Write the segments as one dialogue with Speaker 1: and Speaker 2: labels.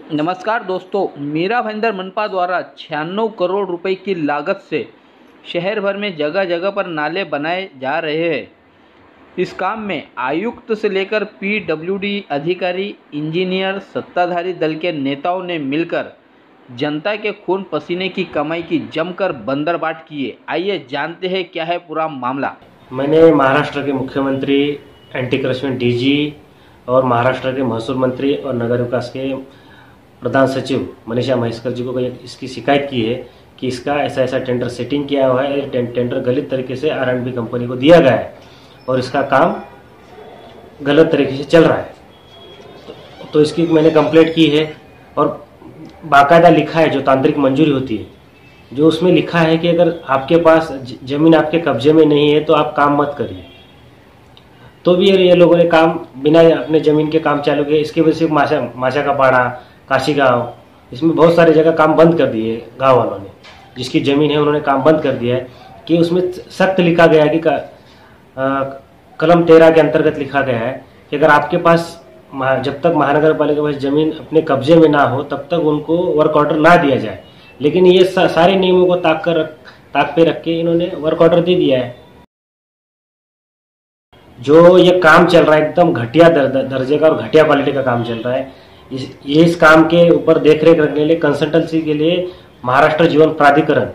Speaker 1: नमस्कार दोस्तों, मीरा भाईंदर मनपा द्वारा 96 करोड़ रुपए की लागत से शहर भर में जगह जगह पर नाले बनाए जा रहे हैं। इस काम में आयुक्त से लेकर पीडब्ल्यूडी अधिकारी, इंजीनियर, सत्ताधारी दल के नेताओं ने मिलकर जनता के खून पसीने की कमाई की जमकर बंदरबाट की है। आइए जानते हैं क्या है पूरा मामला।
Speaker 2: मैंने महाराष्ट्र के मुख्यमंत्री, एंटी करप्शन डीजी और महाराष्ट्र के महसूल मंत्री और नगर विकास के प्रधान सचिव मनीषा महेश्वर जी को इसकी शिकायत की है कि इसका ऐसा टेंडर सेटिंग किया हुआ है। टेंडर गलत तरीके से R&B कंपनी को दिया गया है और इसका काम गलत तरीके से चल रहा है। तो इसकी मैंने कंप्लेंट की है और बाकायदा लिखा है, जो तांत्रिक मंजूरी होती है, जो उसमें लिखा है कि अगर आपके पास जमीन आपके कब्जे में नहीं है तो आप काम मत करिए। तो भी ये लोगों ने काम बिना अपने जमीन के काम चालू किए। इसकी वजह से माशा का पाड़ा, काशी गांव, इसमें बहुत सारी जगह काम बंद कर दिए गांव वालों ने। जिसकी ज़मीन है उन्होंने काम बंद कर दिया है कि उसमें सख्त लिखा गया है कि कलम 13 के अंतर्गत लिखा गया है कि अगर आपके पास जब तक महानगर पालिका के पास ज़मीन अपने कब्जे में ना हो तब तक उनको वर्क ऑर्डर ना दिया जाए। लेकिन ये सारे नियमों को ताक पे रख के इन्होंने वर्क ऑर्डर दे दिया है। जो ये काम चल रहा है एकदम घटिया दर्जे का और घटिया क्वालिटी का काम चल रहा है। इस काम के ऊपर देखरेख रखने के लिए कंसल्टेंसी के लिए महाराष्ट्र जीवन प्राधिकरण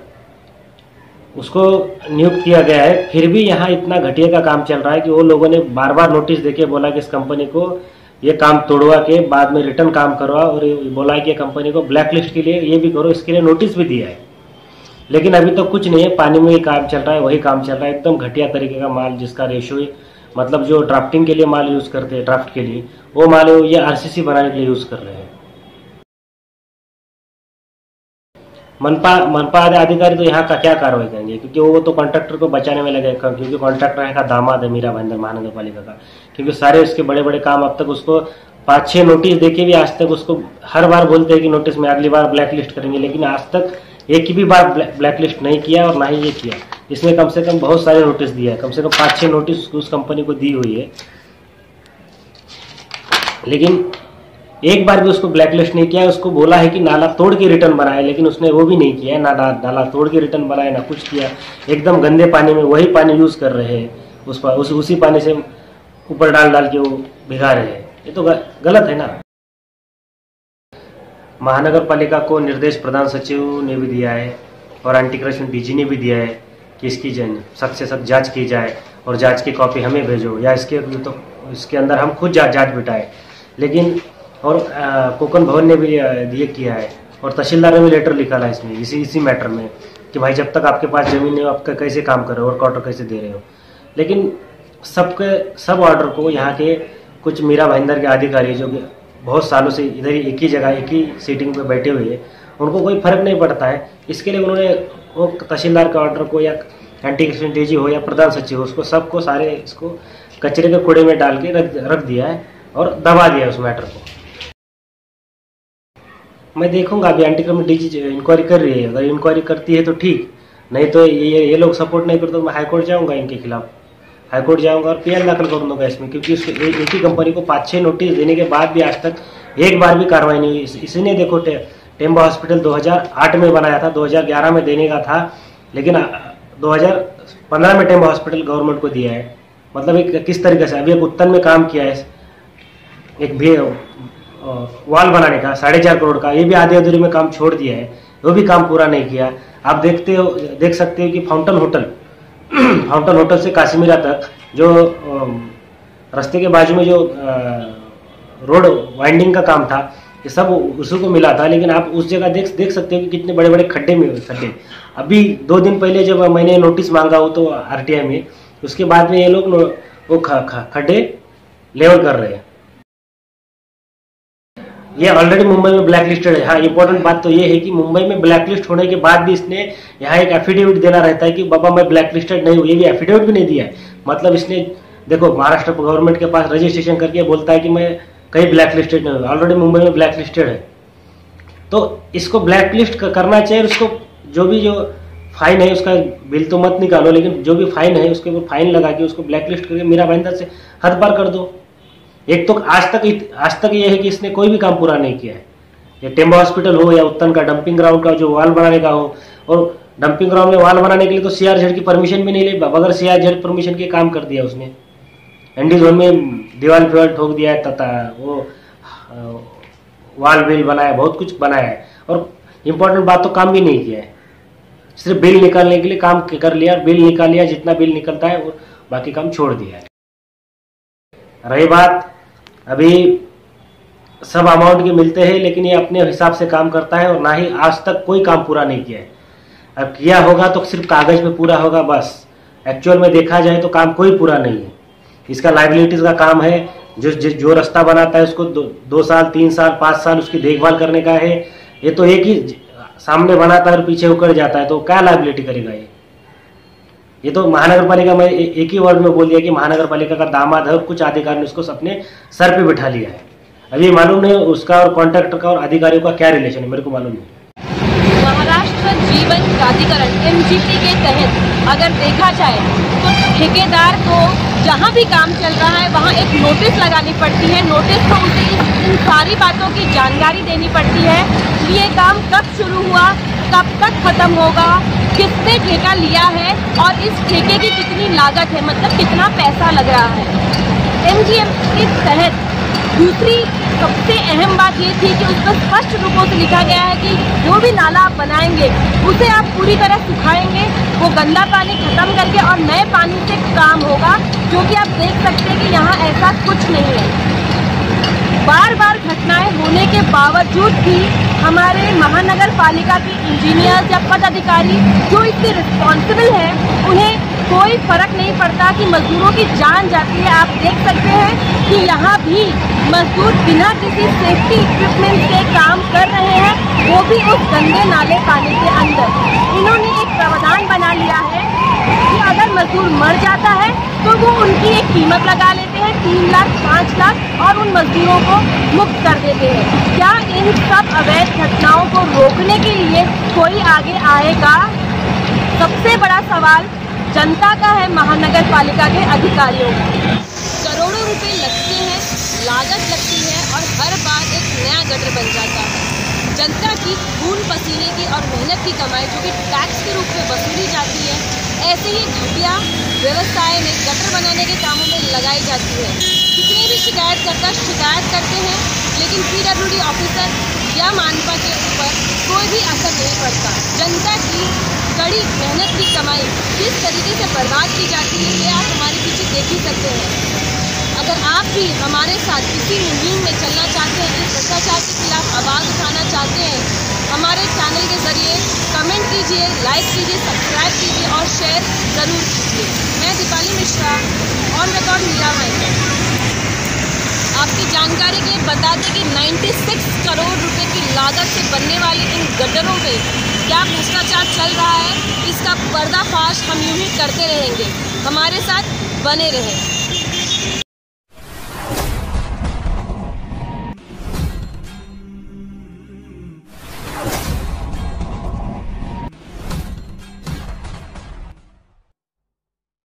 Speaker 2: उसको नियुक्त किया गया है। फिर भी यहाँ इतना घटिया का काम चल रहा है कि वो लोगों ने बार बार नोटिस देके बोला कि इस कंपनी को ये काम तोड़वा के बाद में रिटर्न काम करवा, और बोला है कि कंपनी को ब्लैक लिस्ट के लिए ये भी करो, इसके लिए नोटिस भी दिया है। लेकिन अभी तो कुछ नहीं है, पानी में ही काम चल रहा है, वही काम चल रहा है। एकदम घटिया तरीके का माल, जिसका रेशो मतलब जो ड्राफ्टिंग के लिए माल यूज करते हैं, ड्राफ्ट के लिए वो माल ये आरसीसी बनाने के लिए यूज कर रहे हैं। मनपा अधिकारी तो यहाँ का क्या कार्रवाई करेंगे, क्योंकि वो तो कॉन्ट्रैक्टर को बचाने में लगे, क्योंकि कॉन्ट्रैक्टर का दामाद है मीरा भाईंदर महानगर पालिका का। क्योंकि सारे उसके बड़े बड़े काम अब तक उसको 5-6 नोटिस देके भी आज तक उसको हर बार बोलते हैं कि नोटिस में अगली बार ब्लैक लिस्ट करेंगे, लेकिन आज तक एक भी बार ब्लैक लिस्ट नहीं किया और ना ही ये किया। इसमें कम से कम बहुत सारे नोटिस दिया है, कम से कम 5-6 नोटिस उस कंपनी को दी हुई है, लेकिन एक बार भी उसको ब्लैक लिस्ट नहीं किया। उसको बोला है कि नाला तोड़ के रिटर्न बनाए, लेकिन उसने वो भी नहीं किया है। नाला तोड़ के रिटर्न बनाए ना कुछ किया। एकदम गंदे पानी में वही पानी यूज कर रहे हैं, उसी पानी से ऊपर डाल के वो भिगा रहे हैं। ये तो गलत है ना। महानगर पालिका को निर्देश प्रधान सचिव ने भी दिया है और एंटी करप्शन डीजी ने भी दिया है कि इसकी सख्त से सख्त जांच की जाए और जांच की कॉपी हमें भेजो, या इसके अंदर हम खुद जांच बिठाएं। लेकिन और कोकन भवन ने भी दिए किया है और तहसीलदार ने भी लेटर लिखा है इसमें, इसी मैटर में, कि भाई जब तक आपके पास जमीन है आपका कैसे काम कर रहे हो, वर्क ऑर्डर कैसे दे रहे हो। लेकिन सब ऑर्डर को यहाँ के कुछ मीरा भाईंदर के अधिकारी जो बहुत सालों से इधर ही एक ही जगह एक ही सीटिंग पे बैठे हुए हैं, उनको कोई फर्क नहीं पड़ता है। इसके लिए उन्होंने वो तहसीलदार के ऑर्डर को या एंटी करप्शन डीजी हो या प्रधान सचिव, उसको सबको सारे इसको कचरे के कूड़े में डाल के रख दिया है और दबा दिया है उस मैटर को। मैं देखूंगा, अभी एंटी करप्शन डीजी इंक्वायरी कर रही है। अगर इंक्वायरी करती है तो ठीक, नहीं तो ये लोग सपोर्ट नहीं करते तो मैं हाईकोर्ट जाऊंगा, इनके खिलाफ हाईकोर्ट जाऊंगा और पीएल दाखिल कर दूंगा इसमें। क्योंकि एक ही कंपनी को 5-6 नोटिस देने के बाद भी आज तक एक बार भी कार्रवाई नहीं हुई। इसी ने देखो टेम्बा हॉस्पिटल 2008 में बनाया था, 2011 में देने का था, लेकिन 2015 में टेम्बा हॉस्पिटल गवर्नमेंट को दिया है। मतलब एक किस तरीके से अभी एक उत्तन में काम किया है, एक भी वॉल बनाने का 4.5 करोड़ का, ये भी आधे अधूरे में काम छोड़ दिया है, वो भी काम पूरा नहीं किया। आप देख सकते हो कि फाउंटेन होटल से काश्मीरा तक जो रास्ते के बाजू में जो रोड वाइंडिंग का काम था, ये सब उसी को मिला था। लेकिन आप उस जगह देख सकते हो कि कितने बड़े बड़े खड्डे। अभी 2 दिन पहले जब मैंने नोटिस मांगा हो तो आरटीआई में, उसके बाद में ये लोग वो खड्डे लेवल कर रहे हैं। ये ऑलरेडी मुंबई में ब्लैक लिस्टेड है। हाँ, इंपॉर्टेंट बात तो ये है कि मुंबई में ब्लैक लिस्ट होने के बाद भी इसने यहाँ एक एफिडेविट देना रहता है कि बाबा मैं ब्लैक लिस्टेड नहीं हूँ। ये भी एफिडेविट भी नहीं दिया है। मतलब इसने देखो, महाराष्ट्र गवर्नमेंट के पास रजिस्ट्रेशन करके बोलता है कि मैं कहीं ब्लैक लिस्टेड नहीं हूँ, ऑलरेडी मुंबई में ब्लैक लिस्टेड है। तो इसको ब्लैक लिस्ट करना चाहिए। उसको जो फाइन है उसका बिल तो मत निकालो, लेकिन जो भी फाइन है उसके ऊपर फाइन लगा के उसको ब्लैक लिस्ट करके मीरा भाईंदर से हद पार कर दो। एक तो आज तक ये है कि इसने कोई भी काम पूरा नहीं किया है। या टेम्बा हॉस्पिटल हो या उत्तन का डंपिंग ग्राउंड का जो वाल बनाने का हो, और डंपिंग ग्राउंड में वाल बनाने के लिए तो सीआरजेड की परमिशन भी नहीं ली, बगैर सीआरजेड परमिशन के काम कर दिया उसने। एनडी जोन में दीवार फिवाल ठोक दिया है, तथा वो वाल बिल बनाया, बहुत कुछ बनाया है, और इम्पोर्टेंट बात तो काम भी नहीं किया है, सिर्फ बिल निकालने के लिए काम कर लिया, बिल निकाल लिया, जितना बिल निकलता है वो बाकी काम छोड़ दिया है। रही बात अभी सब अमाउंट के मिलते हैं, लेकिन ये अपने हिसाब से काम करता है और ना ही आज तक कोई काम पूरा नहीं किया है। अब किया होगा तो सिर्फ कागज पे पूरा होगा बस, एक्चुअल में देखा जाए तो काम कोई पूरा नहीं है। इसका लाइबिलिटीज का काम है, जो रास्ता बनाता है उसको 2 साल 3 साल 5 साल उसकी देखभाल करने का है। ये तो एक ही सामने बनाता है और पीछे उकड़ जाता है, तो क्या लाइबिलिटी करेगा ये तो महानगर पालिका में एक ही वर्ड में बोल दिया कि महानगर पालिका का दामाद है, कुछ अधिकारी ने उसको अपने सर पे बिठा लिया है। अभी मालूम नहीं उसका और कॉन्ट्रैक्टर का और अधिकारियों का क्या रिलेशन है, मेरे को मालूम नहीं।
Speaker 3: महाराष्ट्र जीवन प्राधिकरण MGP के तहत अगर देखा जाए तो ठेकेदार को जहाँ भी काम चल रहा है वहाँ एक नोटिस लगानी पड़ती है। नोटिस को उसे इन सारी बातों की जानकारी देनी पड़ती है कि ये काम कब शुरू हुआ, कब तक खत्म होगा, किसने ठेका लिया है और इस ठेके की कितनी लागत है, मतलब कितना पैसा लग रहा है। MGM के तहत दूसरी सबसे अहम बात ये थी कि उस पर स्पष्ट रूपों से लिखा गया है कि जो भी नाला आप बनाएंगे उसे आप पूरी तरह सुखाएंगे, वो गंदा पानी खत्म करके और नए पानी से काम होगा, जो कि आप देख सकते हैं कि यहाँ ऐसा कुछ नहीं है। बार बार घटनाएं होने के बावजूद भी हमारे महानगर पालिका के इंजीनियर या पदाधिकारी जो इससे रिस्पॉन्सिबल है, उन्हें कोई फर्क नहीं पड़ता कि मजदूरों की जान जाती है। आप देख सकते हैं कि यहाँ भी मजदूर बिना किसी सेफ्टी इक्विपमेंट के काम कर रहे हैं, वो भी उस गंदे नाले पानी के अंदर। इन्होंने एक प्रावधान बना लिया है कि अगर मजदूर मर जाता है तो वो उनकी एक कीमत लगा लेते हैं 3 लाख 5 लाख और उन मजदूरों को मुक्त कर देते हैं। क्या इन सब अवैध घटनाओं को रोकने के लिए कोई आगे आएगा? सबसे बड़ा सवाल जनता का है, महानगर पालिका के अधिकारियों का। करोड़ों रुपए लगते हैं, लागत लगती है और हर बार एक नया गटर बन जाता है। जनता की खून पसीने की और मेहनत की कमाई जो कि टैक्स के रूप में वसूली जाती है, ऐसे ही घटिया व्यवस्थाएं में गटर बनाने के कामों में लगाई जाती है। कितने भी शिकायतकर्ता शिकायत करते हैं, लेकिन PWD ऑफिसर या मानपा के ऊपर कोई भी असर नहीं पड़ता। जनता की कड़ी मेहनत की कमाई किस तरीके से बर्बाद की जाती है, ये आप हमारे पीछे देख ही सकते हैं। अगर आप भी हमारे साथ किसी मुहिम में चलना चाहते हैं, इस भ्रष्टाचार के खिलाफ आवाज़ उठाना चाहते हैं, हमारे चैनल के जरिए कमेंट कीजिए, लाइक कीजिए, सब्सक्राइब कीजिए और शेयर ज़रूर कीजिए। मैं दीपाली मिश्रा, ऑन रिकॉर्ड मीरा भाई। आपकी जानकारी के लिए बता दें कि 96 करोड़ रुपए की लागत से बनने वाले इन गटरों पे क्या भ्रष्टाचार चल रहा है, इसका पर्दाफाश हम यूं ही करते रहेंगे। हमारे साथ बने रहें।